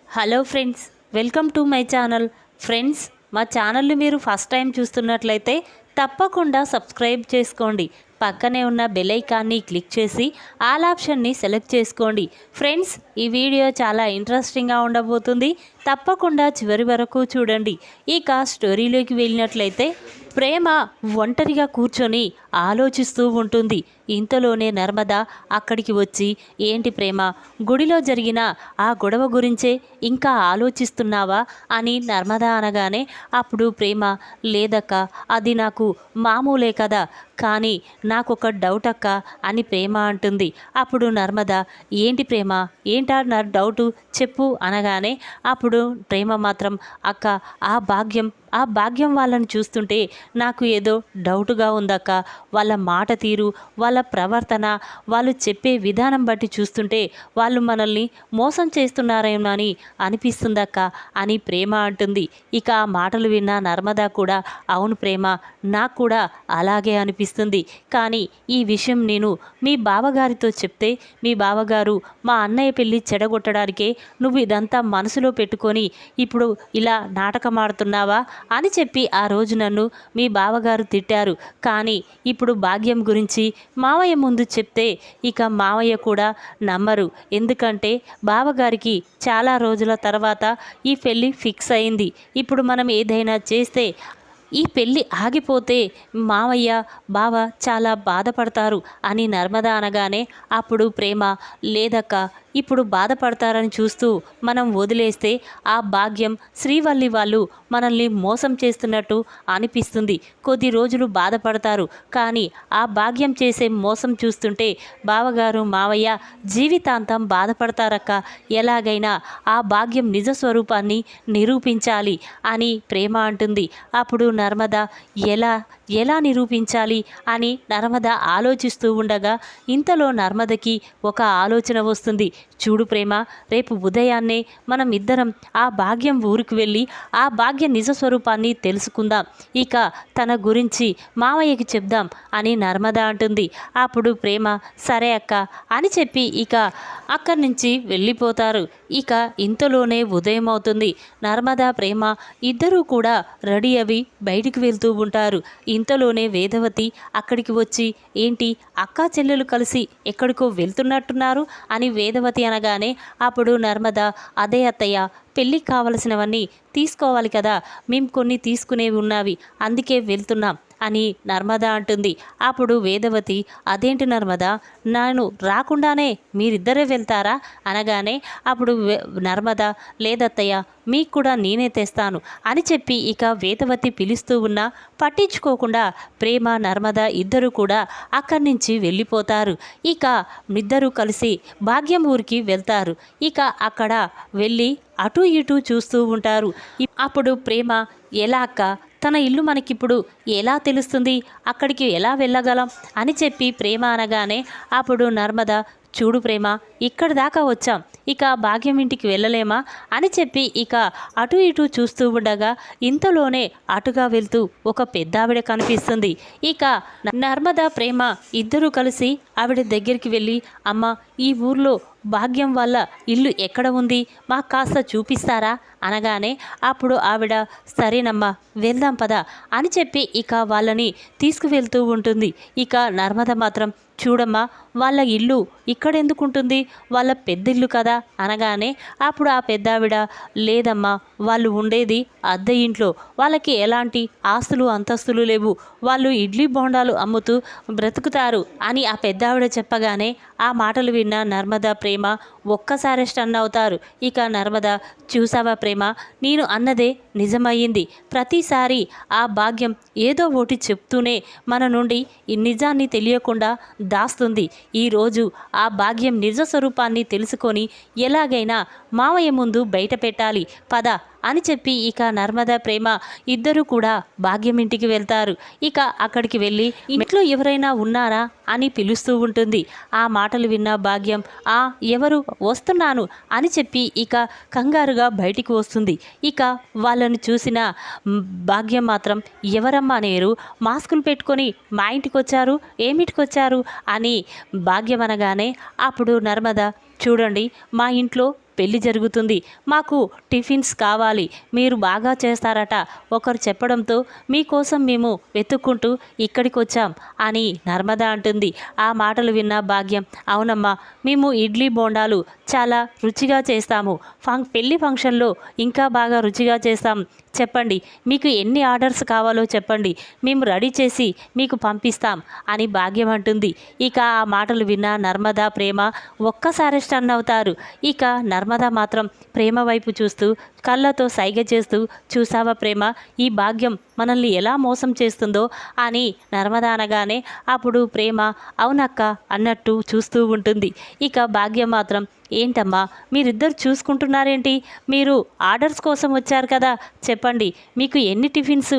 Hello friends, welcome to my channel. Friends, మా ఛానల్ని మీరు ఫస్ట్ టైం చూస్తున్నట్లయితే తప్పకుండా సబ్స్క్రైబ్ చేసుకోండి. పక్కనే ఉన్న బెల్ ఐకాన్ని క్లిక్ చేసి ఆల్ ఆప్షన్ని సెలెక్ట్ చేసుకోండి. ఫ్రెండ్స్, ఈ వీడియో చాలా ఇంట్రెస్టింగ్గా ఉండబోతుంది. తప్పకుండా చివరి వరకు చూడండి. ఇక స్టోరీలోకి వెళ్ళినట్లయితే ప్రేమ ఒంటరిగా కూర్చొని ఆలోచిస్తూ ఉంటుంది. ఇంతలోనే నర్మద అక్కడికి వచ్చి, ఏంటి ప్రేమ, గుడిలో జరిగిన ఆ గొడవ గురించే ఇంకా ఆలోచిస్తున్నావా అని నర్మద అనగానే అప్పుడు ప్రేమ, లేదక్క, అది నాకు మామూలే కదా, కానీ నాకొక డౌట్ అక్క అని ప్రేమ అంటుంది. అప్పుడు నర్మద, ఏంటి ప్రేమ, ఏంటా నా డౌటు చెప్పు అనగానే అప్పుడు ప్రేమ మాత్రం, అక్క, ఆ భాగ్యం వాళ్ళని చూస్తుంటే నాకు ఏదో డౌటుగా ఉందక్క. వాళ్ళ మాట తీరు, వాళ్ళ ప్రవర్తన, వాళ్ళు చెప్పే విధానం బట్టి చూస్తుంటే వాళ్ళు మనల్ని మోసం చేస్తున్నారేమో అని అనిపిస్తుందక్క అని ప్రేమ అంటుంది. ఇక ఆ మాటలు విన్న నర్మద కూడా, అవును ప్రేమ, నాకు కూడా అలాగే అనిపిస్తుంది. కానీ ఈ విషయం నేను మీ బావగారితో చెప్తే మీ బావగారు మా అన్నయ్య పెళ్ళి చెడగొట్టడానికే నువ్వు ఇదంతా మనసులో పెట్టుకొని ఇప్పుడు ఇలా నాటకం ఆడుతున్నావా అని చెప్పి ఆ రోజు నన్ను మీ బావగారు తిట్టారు. కానీ ఇప్పుడు భాగ్యం గురించి మావయ్య ముందు చెప్తే ఇక మావయ్య కూడా నమ్మరు. ఎందుకంటే బావగారికి చాలా రోజుల తర్వాత ఈ పెళ్ళి ఫిక్స్ అయింది. ఇప్పుడు మనం ఏదైనా చేస్తే, ఈ పెళ్ళి ఆగిపోతే మావయ్య బావ చాలా బాధపడతారు అని నర్మద అనగానే అప్పుడు ప్రేమ, లేదక్క, ఇప్పుడు బాధపడతారని చూస్తూ మనం వదిలేస్తే ఆ భాగ్యం శ్రీవల్లి వాళ్ళు మనల్ని మోసం చేస్తున్నట్టు అనిపిస్తుంది. కొద్ది రోజులు బాధపడతారు, కానీ ఆ భాగ్యం చేసే మోసం చూస్తుంటే బావగారు మావయ్య జీవితాంతం బాధపడతారక్క. ఎలాగైనా ఆ భాగ్యం నిజ స్వరూపాన్ని నిరూపించాలి అని ప్రేమ అంటుంది. అప్పుడు నర్మద, ఎలా నిరూపించాలి అని నర్మద ఆలోచిస్తూ ఉండగా ఇంతలో నర్మదకి ఒక ఆలోచన వస్తుంది. చూడు ప్రేమ, రేపు ఉదయాన్నే మనం ఇద్దరం ఆ భాగ్యం ఊరికి వెళ్ళి ఆ భాగ్య నిజ స్వరూపాన్ని తెలుసుకుందాం. ఇక తన గురించి మావయ్యకి చెప్దాం అని నర్మద అంటుంది. అప్పుడు ప్రేమ, సరే అక్క అని చెప్పి ఇక అక్కడి నుంచి వెళ్ళిపోతారు. ఇక ఇంతలోనే ఉదయం అవుతుంది. నర్మద ప్రేమ ఇద్దరూ కూడా రెడీ అవి బయటికి వెళ్తూ ఉంటారు. ఇంతలోనే వేదవతి అక్కడికి వచ్చి, ఏంటి అక్కా చెల్లెలు కలిసి ఎక్కడికో వెళ్తున్నట్టున్నారు అని వేదవతి అనగానే అప్పుడు నర్మద, అదే అత్తయ్య, పెళ్ళికి కావలసినవన్నీ తీసుకోవాలి కదా, మేము కొన్ని తీసుకునేవి ఉన్నవి, అందుకే వెళ్తున్నాం అని నర్మద అంటుంది. అప్పుడు వేదవతి, అదేంటి నర్మద, నేను రాకుండానే మీరిద్దరే వెళ్తారా అనగానే అప్పుడు నర్మద, లేదత్తయ్య, మీకు కూడా నేనే తెస్తాను అని చెప్పి ఇక వేదవతి పిలుస్తూ ఉన్నా పట్టించుకోకుండా ప్రేమ నర్మద ఇద్దరు కూడా అక్కడి నుంచి వెళ్ళిపోతారు. ఇక ఇద్దరూ కలిసి భాగ్యం ఊరికి వెళ్తారు. ఇక అక్కడ వెళ్ళి అటు ఇటు చూస్తూ ఉంటారు. అప్పుడు ప్రేమ, ఎలా అక్క, తన ఇల్లు మనకిప్పుడు ఎలా తెలుస్తుంది, అక్కడికి ఎలా వెళ్ళగలం అని చెప్పి ప్రేమ అనగానే అప్పుడు నర్మద, చూడు ప్రేమ, ఇక్కడి దాకా వచ్చాం, ఇక భాగ్యం ఇంటికి వెళ్ళలేమా అని చెప్పి ఇక అటు ఇటు చూస్తూ ఉండగా ఇంతలోనే అటుగా వెళ్తూ ఒక పెద్ద ఆవిడ కనిపిస్తుంది. ఇక నర్మద ప్రేమ ఇద్దరూ కలిసి ఆవిడ దగ్గరికి వెళ్ళి, అమ్మ, ఈ ఊర్లో భాగ్యం వాళ్ళ ఇల్లు ఎక్కడ ఉంది, మాకు కాస్త చూపిస్తారా అనగానే అప్పుడు ఆవిడ, సరేనమ్మా వెళ్దాం పదా అని చెప్పి ఇక వాళ్ళని తీసుకువెళ్తూ ఉంటుంది. ఇక నర్మద మాత్రం, చూడమ్మా, వాళ్ళ ఇల్లు ఇక్కడెందుకుంటుంది, వాళ్ళ పెద్దిల్లు కదా అనగానే అప్పుడు ఆ పెద్దావిడ, లేదమ్మా, వాళ్ళు ఉండేది అద్దె ఇంట్లో, వాళ్ళకి ఎలాంటి ఆస్తులు అంతస్తులు లేవు, వాళ్ళు ఇడ్లీ బోండాలు అమ్ముతూ బ్రతుకుతారు అని ఆ పెద్దావిడ చెప్పగానే ఆ మాటలు విన్న నర్మద ప్రేమ ఒక్కసారి స్టన్ అవుతారు. ఇక నర్మద, చూసావా ప్రేమ, నేను అన్నదే నిజమయ్యింది. ప్రతిసారి ఆ భాగ్యం ఏదో ఒకటి చెప్తూనే మన నుండి ఈ నిజాన్ని తెలియకుండా దాస్తుంది. ఈరోజు ఆ భాగ్యం నిజ స్వరూపాన్ని తెలుసుకొని ఎలాగైనా మావయ్య ముందు బయట పెట్టాలి పద అని చెప్పి ఇక నర్మద ప్రేమ ఇద్దరు కూడా భాగ్యం ఇంటికి వెళ్తారు. ఇక అక్కడికి వెళ్ళి ఇంట్లో ఎవరైనా ఉన్నారా అని పిలుస్తూ ఉంటుంది. ఆ మాటలు విన్న భాగ్యం, ఎవరు, వస్తున్నాను అని చెప్పి ఇక కంగారుగా బయటికి వస్తుంది. ఇక వాళ్ళని చూసిన భాగ్యం మాత్రం, ఎవరమ్మా నేరు, మాస్కులు పెట్టుకొని మా ఇంటికి వచ్చారు, ఏమిటికి వచ్చారు అని భాగ్యం అనగానే అప్పుడు నర్మద, చూడండి, మా ఇంట్లో పెళ్లి జరుగుతుంది, మాకు టిఫిన్స్ కావాలి, మీరు బాగా చేస్తారట ఒకరు చెప్పడంతో మీకోసం మేము వెతుక్కుంటూ ఇక్కడికి వచ్చాం అని నర్మద అంటుంది. ఆ మాటలు విన్న భాగ్యం, అవునమ్మా, మేము ఇడ్లీ బోండాలు చాలా రుచిగా చేస్తాము, పెళ్లి ఫంక్షన్లో ఇంకా బాగా రుచిగా చేస్తాం, చెప్పండి, మీకు ఎన్ని ఆర్డర్స్ కావాలో చెప్పండి, మేము రెడీ చేసి మీకు పంపిస్తాం అని భాగ్యం అంటుంది. ఇక ఆ మాటలు విన్న నర్మద, ప్రేమ ఒక్కసారి స్టన్ అవుతారు. ఇక నర్మద మాత్రం ప్రేమ వైపు చూస్తూ కళ్ళతో సైగ చేస్తూ, చూసావా ప్రేమ, ఈ భాగ్యం మనల్ని ఎలా మోసం చేస్తుందో అని నర్మద అనగానే అప్పుడు ప్రేమ అవునక్క అన్నట్టు చూస్తూ ఉంటుంది. ఇక భాగ్యం మాత్రం, ఏంటమ్మా మీరిద్దరు చూసుకుంటున్నారేంటి, మీరు ఆర్డర్స్ కోసం వచ్చారు కదా, చెప్పండి మీకు ఎన్ని టిఫిన్స్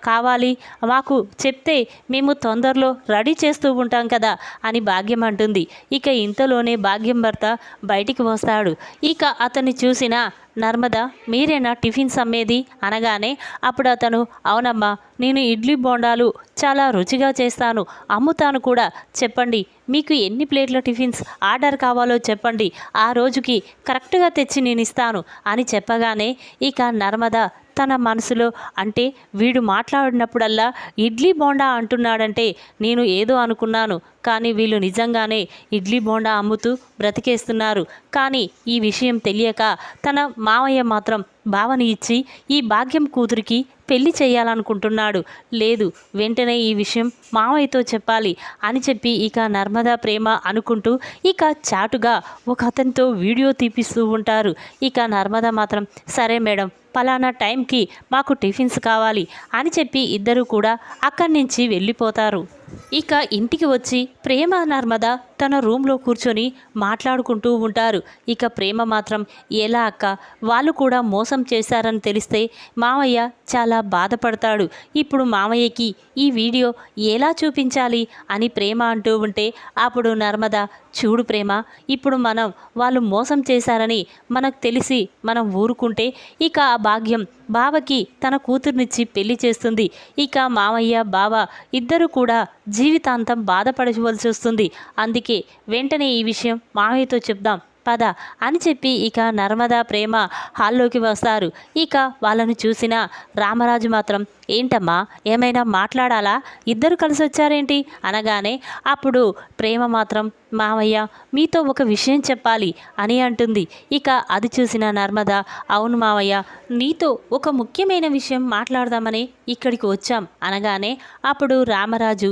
కావాలి, మాకు చెప్తే మేము తొందరలో రెడీ చేస్తూ ఉంటాం కదా అని భాగ్యం అంటుంది. ఇక ఇంతలోనే భాగ్యం భర్త బయటికి వస్తాడు. ఇక అతన్ని చూసిన నర్మద, మీరేనా టిఫిన్స్ అమ్మేది అనగానే అప్పుడు అతను, అవునమ్మా, నేను ఇడ్లీ బోండాలు చాలా రుచిగా చేస్తాను, అమ్ముతాను కూడా, చెప్పండి మీకు ఎన్ని ప్లేట్ల టిఫిన్స్ ఆర్డర్ కావాలో చెప్పండి, ఆ రోజుకి కరెక్ట్గా తెచ్చి నేను ఇస్తాను అని చెప్పగానే ఇక నర్మద తన మనసులో, అంటే వీడు మాట్లాడినప్పుడల్లా ఇడ్లీ బోండా అంటున్నాడంటే నేను ఏదో అనుకున్నాను, కానీ వీళ్ళు నిజంగానే ఇడ్లీ బోండా అమ్ముతూ బ్రతికేస్తున్నారు. కానీ ఈ విషయం తెలియక తన మామయ్య మాత్రం భావన ఇచ్చి ఈ భాగ్యం కూతురికి పెళ్లి చేయాలనుకుంటున్నాడు. లేదు, వెంటనే ఈ విషయం మామయ్యతో చెప్పాలి అని చెప్పి ఇక నర్మదా ప్రేమ అనుకుంటూ ఇక చాటుగా ఒక అతనితో వీడియో తీపిస్తూ ఉంటారు. ఇక నర్మద మాత్రం, సరే మేడం, పలానా టైంకి మాకు టిఫిన్స్ కావాలి అని చెప్పి ఇద్దరు కూడా అక్కడి నుంచి వెళ్ళిపోతారు. ఇక ఇంటికి వచ్చి ప్రేమ నర్మద తన రూమ్లో కూర్చొని మాట్లాడుకుంటూ ఉంటారు. ఇక ప్రేమ మాత్రం, ఎలా అక్క, వాళ్ళు కూడా మోసం చేశారని తెలిస్తే మామయ్య చాలా బాధపడతాడు, ఇప్పుడు మామయ్యకి ఈ వీడియో ఎలా చూపించాలి అని ప్రేమ అంటూ ఉంటే అప్పుడు నర్మద, చూడు ప్రేమ, ఇప్పుడు మనం వాళ్ళు మోసం చేశారని మనకు తెలిసి మనం ఊరుకుంటే ఇక ఆ భాగ్యం బావకి తన కూతుర్నిచ్చి పెళ్లి చేస్తుంది. ఇక మామయ్య బావ ఇద్దరు కూడా జీవితాంతం బాధపడవలసి వస్తుంది. అందుకే వెంటనే ఈ విషయం మామయ్యతో చెప్దాం పద అని చెప్పి ఇక నర్మదా ప్రేమ హాల్లోకి వస్తారు. ఇక వాళ్ళను చూసిన రామరాజు మాత్రం, ఏంటమ్మా ఏమైనా మాట్లాడాలా, ఇద్దరు కలిసి వచ్చారేంటి అనగానే అప్పుడు ప్రేమ మాత్రం, మామయ్య మీతో ఒక విషయం చెప్పాలి అని అంటుంది. ఇక అది చూసిన నర్మద, అవును మామయ్య, నీతో ఒక ముఖ్యమైన విషయం మాట్లాడదామని ఇక్కడికి వచ్చాం అనగానే అప్పుడు రామరాజు,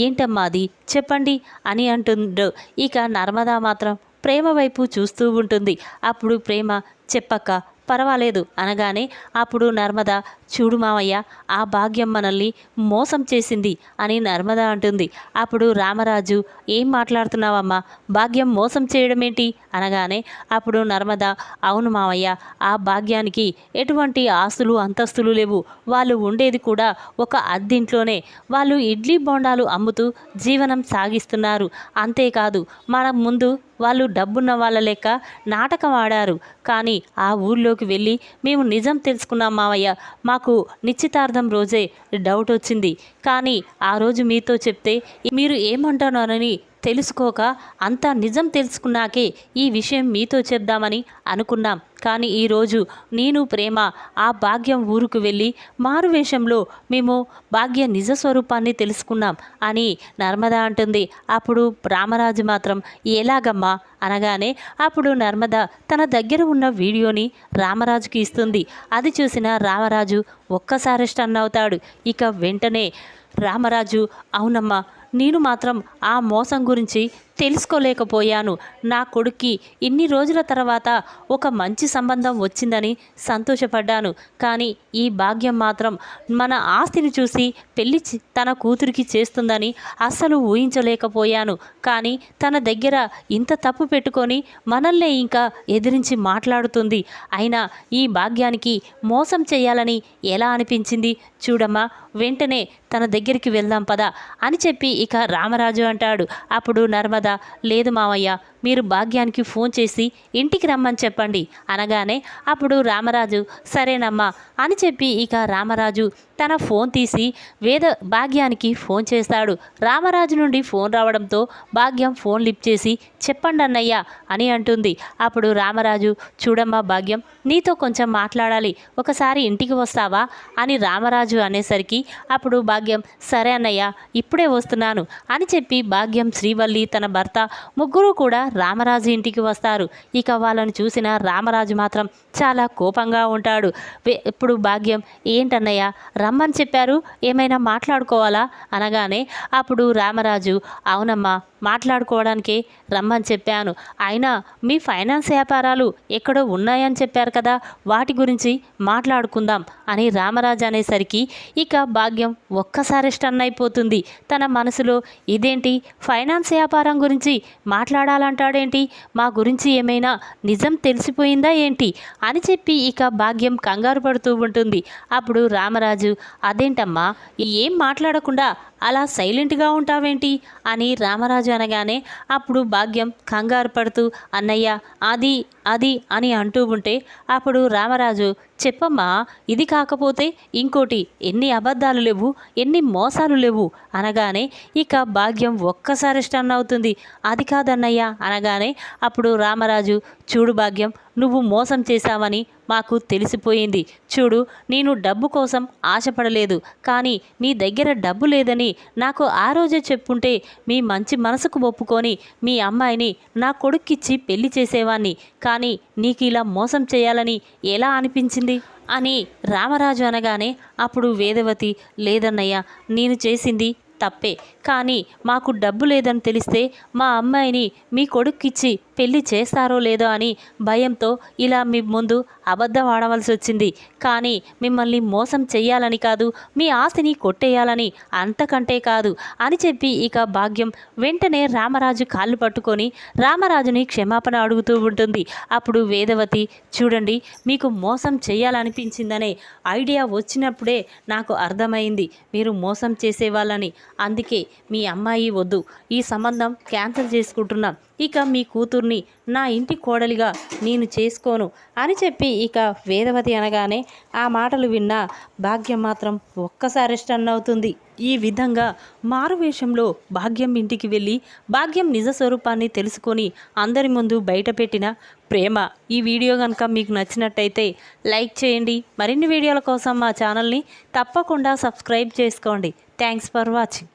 ఏంటమ్మా అది చెప్పండి అని అంటుండ్రు. ఇక నర్మద మాత్రం ప్రేమ వైపు చూస్తూ ఉంటుంది. అప్పుడు ప్రేమ, చెప్పక్క, పర్వాలేదు అనగానే అప్పుడు నర్మద, చూడు మామయ్య, ఆ భాగ్యం మనల్ని మోసం చేసింది అని నర్మద అంటుంది. అప్పుడు రామరాజు, ఏం మాట్లాడుతున్నావమ్మా, భాగ్యం మోసం చేయడం ఏంటి అనగానే అప్పుడు నర్మద, అవును మామయ్య, ఆ భాగ్యానికి ఎటువంటి ఆస్తులు అంతస్తులు లేవు, వాళ్ళు ఉండేది కూడా ఒక అద్దింట్లోనే, వాళ్ళు ఇడ్లీ బోండాలు అమ్ముతూ జీవనం సాగిస్తున్నారు. అంతేకాదు మన ముందు వాళ్ళు డబ్బున్న వాళ్ళ లెక్క నాటకం ఆడారు. కానీ ఆ ఊర్లోకి వెళ్ళి మేము నిజం తెలుసుకున్నాం మావయ్య, మాకు నిశ్చితార్థం రోజే డౌట్ వచ్చింది. కానీ ఆ రోజు మీతో చెప్తే మీరు ఏమంటున్నారని తెలుసుకోక అంతా నిజం తెలుసుకున్నాకే ఈ విషయం మీతో చెప్దామని అనుకున్నాం. కానీ ఈరోజు నేను ప్రేమ ఆ భాగ్యం ఊరుకు వెళ్ళి మారువేషంలో మేము భాగ్య నిజ స్వరూపాన్ని తెలుసుకున్నాం అని నర్మద అంటుంది. అప్పుడు రామరాజు మాత్రం, ఎలాగమ్మా అనగానే అప్పుడు నర్మద తన దగ్గర ఉన్న వీడియోని రామరాజుకి ఇస్తుంది. అది చూసిన రామరాజు ఒక్కసారి స్టన్ అవుతాడు. ఇక వెంటనే రామరాజు, అవునమ్మా, నేను మాత్రం ఆ మోసం గురించి తెలుసుకోలేకపోయాను. నా కొడుక్కి ఇన్ని రోజుల తర్వాత ఒక మంచి సంబంధం వచ్చిందని సంతోషపడ్డాను. కానీ ఈ భాగ్యం మాత్రం మన ఆస్తిని చూసి పెళ్లి తన కూతురికి చేస్తుందని అస్సలు ఊహించలేకపోయాను. కానీ తన దగ్గర ఇంత తప్పు పెట్టుకొని మనల్నే ఇంకా ఎదిరించి మాట్లాడుతుంది. అయినా ఈ భాగ్యానికి మోసం చేయాలని ఎలా అనిపించింది చూడమ్మా, వెంటనే తన దగ్గరికి వెళ్దాం పదా అని చెప్పి ఇక రామరాజు అంటాడు. అప్పుడు నర్మద, లేదు మావయ్య, మీరు భాగ్యానికి ఫోన్ చేసి ఇంటికి రమ్మని చెప్పండి అనగానే అప్పుడు రామరాజు సరేనమ్మా అని చెప్పి ఇక రామరాజు తన ఫోన్ తీసి భాగ్యానికి ఫోన్ చేస్తాడు. రామరాజు నుండి ఫోన్ రావడంతో భాగ్యం ఫోన్ లిఫ్ట్ చేసి చెప్పండి అన్నయ్య అని అంటుంది. అప్పుడు రామరాజు చూడమ్మా భాగ్యం, నీతో కొంచెం మాట్లాడాలి, ఒకసారి ఇంటికి వస్తావా అని రామరాజు అనేసరికి అప్పుడు భాగ్యం సరే అన్నయ్య ఇప్పుడే వస్తున్నాను అని చెప్పి భాగ్యం, శ్రీవల్లి తన భర్త ముగ్గురు కూడా రామరాజు ఇంటికి వస్తారు. ఇక వాళ్ళను చూసిన రామరాజు మాత్రం చాలా కోపంగా ఉంటాడు. ఇప్పుడు భాగ్యం ఏంటన్నయ్య రమ్మని చెప్పారు, ఏమైనా మాట్లాడుకోవాలా అనగానే అప్పుడు రామరాజు అవునమ్మా మాట్లాడుకోవడానికే రమ్మని చెప్పాను, అయినా మీ ఫైనాన్స్ వ్యాపారాలు ఎక్కడో ఉన్నాయని చెప్పారు కదా, వాటి గురించి మాట్లాడుకుందాం అని రామరాజు అనేసరికి ఇక భాగ్యం ఒక్కసారి స్టన్ అయిపోతుంది. తన మనసులో ఇదేంటి ఫైనాన్స్ వ్యాపారం గురించి మాట్లాడాలంటాడేంటి, మా గురించి ఏమైనా నిజం తెలిసిపోయిందా ఏంటి అని చెప్పి ఇక భాగ్యం కంగారు పడుతూ ఉంటుంది. అప్పుడు రామరాజు అదేంటమ్మా ఏం మాట్లాడకుండా అలా సైలెంట్గా ఉంటావేంటి అని రామరాజు అనగానే అప్పుడు భాగ్యం కంగారు పడుతూ అన్నయ్య అది అది అని అంటూ ఉంటే అప్పుడు రామరాజు చెప్పమ్మా ఇది కాకపోతే ఇంకోటి ఎన్ని అబద్ధాలు లేవు, ఎన్ని మోసాలు లేవు అనగానే ఇక భాగ్యం ఒక్కసారి స్టన్ అవుతుంది. అది కాదన్నయ్య అనగానే అప్పుడు రామరాజు చూడు భాగ్యం, నువ్వు మోసం చేశావని మాకు తెలిసిపోయింది. చూడు నేను డబ్బు కోసం ఆశపడలేదు, కానీ మీ దగ్గర డబ్బు లేదని నాకు ఆ రోజే చెప్పుంటే మీ మంచి మనసుకు ఒప్పుకొని మీ అమ్మాయిని నా కొడుక్కిచ్చి పెళ్లి చేసేవాణ్ణి, కానీ నీకు ఇలా మోసం చేయాలని ఎలా అనిపించింది అని రామరాజు అనగానే అప్పుడు వేదవతి లేదన్నయ్య నేను చేసింది తప్పే, కానీ మాకు డబ్బు లేదని తెలిస్తే మా అమ్మాయిని మీ కొడుక్కిచ్చి పెళ్లి చేస్తారో లేదో అని భయంతో ఇలా మీ ముందు అబద్ధం ఆడవలసి వచ్చింది, కానీ మిమ్మల్ని మోసం చెయ్యాలని కాదు, మీ ఆస్తిని కొట్టేయాలని అంతకంటే కాదు అని చెప్పి ఇక భాగ్యం వెంటనే రామరాజు కాళ్ళు పట్టుకొని రామరాజుని క్షమాపణ అడుగుతూ ఉంటుంది. అప్పుడు వేదవతి చూడండి మీకు మోసం చేయాలనిపించిందనే ఐడియా వచ్చినప్పుడే నాకు అర్థమైంది మీరు మోసం చేసేవాళ్ళని, అందుకే మీ అమ్మాయి వద్దు, ఈ సంబంధం క్యాన్సిల్ చేసుకుంటున్నాం, ఇక మీ కూతుర్ని నా ఇంటి కోడలిగా నేను చేసుకోను అని చెప్పి ఇక వేదవతి అనగానే ఆ మాటలు విన్న భాగ్యం మాత్రం ఒక్కసారి స్టన్ అవుతుంది. ఈ విధంగా మారువేషంలో భాగ్యం ఇంటికి వెళ్ళి భాగ్యం నిజ స్వరూపాన్ని తెలుసుకొని అందరి ముందు బయటపెట్టిన ప్రేమ. ఈ వీడియో కనుక మీకు నచ్చినట్టయితే లైక్ చేయండి. మరిన్ని వీడియోల కోసం మా ఛానల్ని తప్పకుండా సబ్స్క్రైబ్ చేసుకోండి. Thanks for watching.